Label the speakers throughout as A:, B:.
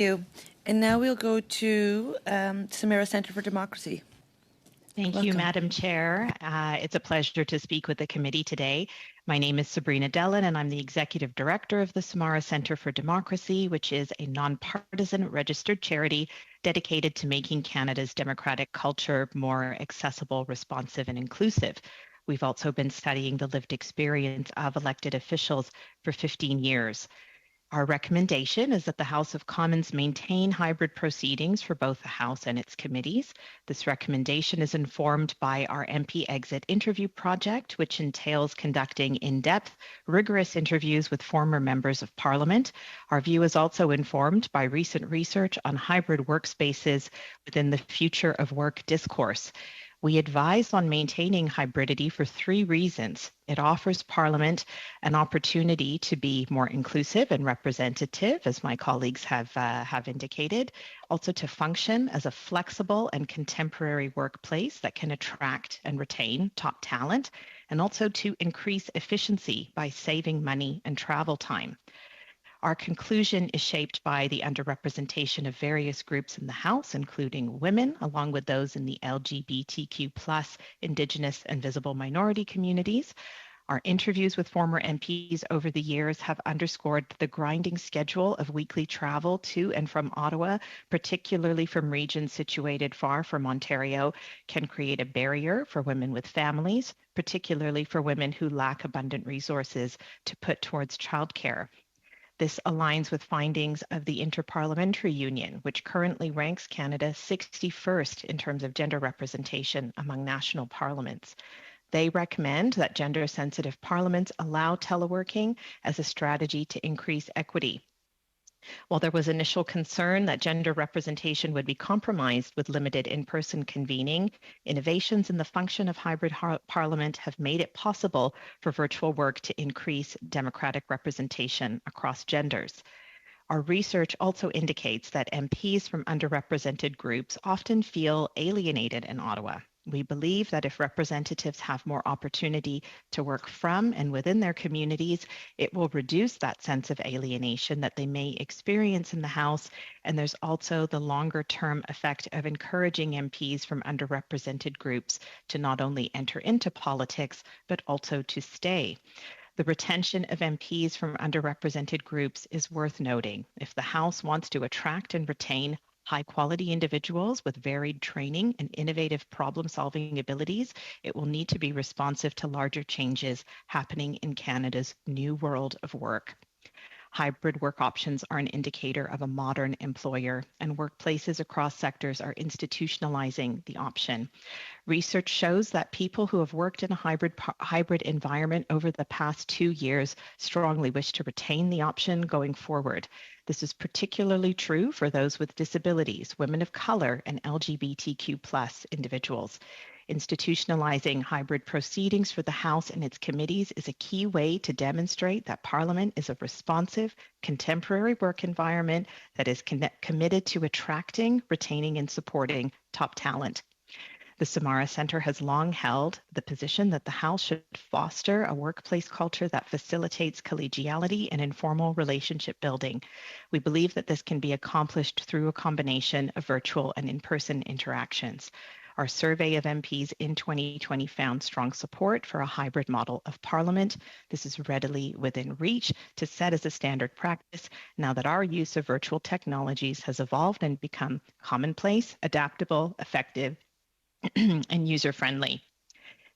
A: you. And now we'll go to Samara Centre for Democracy.
B: Thank you, Madam Chair. It's a pleasure to speak with the committee today. My name is Sabreena Delhon, and I'm the Executive Director of the Samara Centre for Democracy, which is a nonpartisan registered charity dedicated to making Canada's democratic culture more accessible, responsive, and inclusive. We've also been studying the lived experience of elected officials for 15 years. Our recommendation is that the House of Commons maintain hybrid proceedings for both the House and its committees. This recommendation is informed by our MP Exit interview project, which entails conducting in-depth, rigorous interviews with former members of Parliament. Our view is also informed by recent research on hybrid workspaces within the future of work discourse. We advise on maintaining hybridity for 3 reasons. It offers Parliament an opportunity to be more inclusive and representative, as my colleagues have indicated, also to function as a flexible and contemporary workplace that can attract and retain top talent, and also to increase efficiency by saving money and travel time. Our conclusion is shaped by the underrepresentation of various groups in the House, including women, along with those in the LGBTQ+, Indigenous and visible minority communities. Our interviews with former MPs over the years have underscored the grinding schedule of weekly travel to and from Ottawa, particularly from regions situated far from Ontario, can create a barrier for women with families, particularly for women who lack abundant resources to put towards childcare. This aligns with findings of the Interparliamentary Union, which currently ranks Canada 61st in terms of gender representation among national parliaments. They recommend that gender-sensitive parliaments allow teleworking as a strategy to increase equity. While there was initial concern that gender representation would be compromised with limited in-person convening, innovations in the function of hybrid parliament have made it possible for virtual work to increase democratic representation across genders. Our research also indicates that MPs from underrepresented groups often feel alienated in Ottawa. We believe that if representatives have more opportunity to work from and within their communities, it will reduce that sense of alienation that they may experience in the House. And there's also the longer-term effect of encouraging MPs from underrepresented groups to not only enter into politics, but also to stay. The retention of MPs from underrepresented groups is worth noting. If the House wants to attract and retain high-quality individuals with varied training and innovative problem-solving abilities, it will need to be responsive to larger changes happening in Canada's new world of work. Hybrid work options are an indicator of a modern employer, and workplaces across sectors are institutionalizing the option. Research shows that people who have worked in a hybrid environment over the past 2 years strongly wish to retain the option going forward. This is particularly true for those with disabilities, women of color, and LGBTQ+ individuals. Institutionalizing hybrid proceedings for the House and its committees is a key way to demonstrate that Parliament is a responsive, contemporary work environment that is committed to attracting, retaining, and supporting top talent. The Samara Centre has long held the position that the House should foster a workplace culture that facilitates collegiality and informal relationship building. We believe that this can be accomplished through a combination of virtual and in-person interactions. Our survey of MPs in 2020 found strong support for a hybrid model of Parliament. This is readily within reach to set as a standard practice now that our use of virtual technologies has evolved and become commonplace, adaptable, effective, and user-friendly.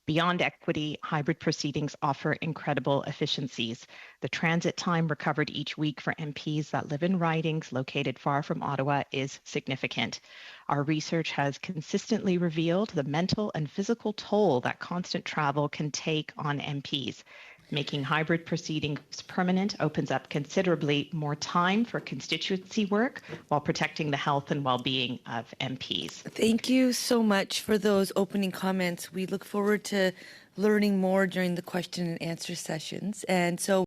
B: Beyond equity, hybrid proceedings offer incredible efficiencies. The transit time recovered each week for MPs that live in ridings located far from Ottawa is significant. Our research has consistently revealed the mental and physical toll that constant travel can take on MPs. Making hybrid proceedings permanent opens up considerably more time for constituency work while protecting the health and well-being of MPs.
A: Thank you so much for those opening comments. We look forward to learning more during the question and answer sessions. And so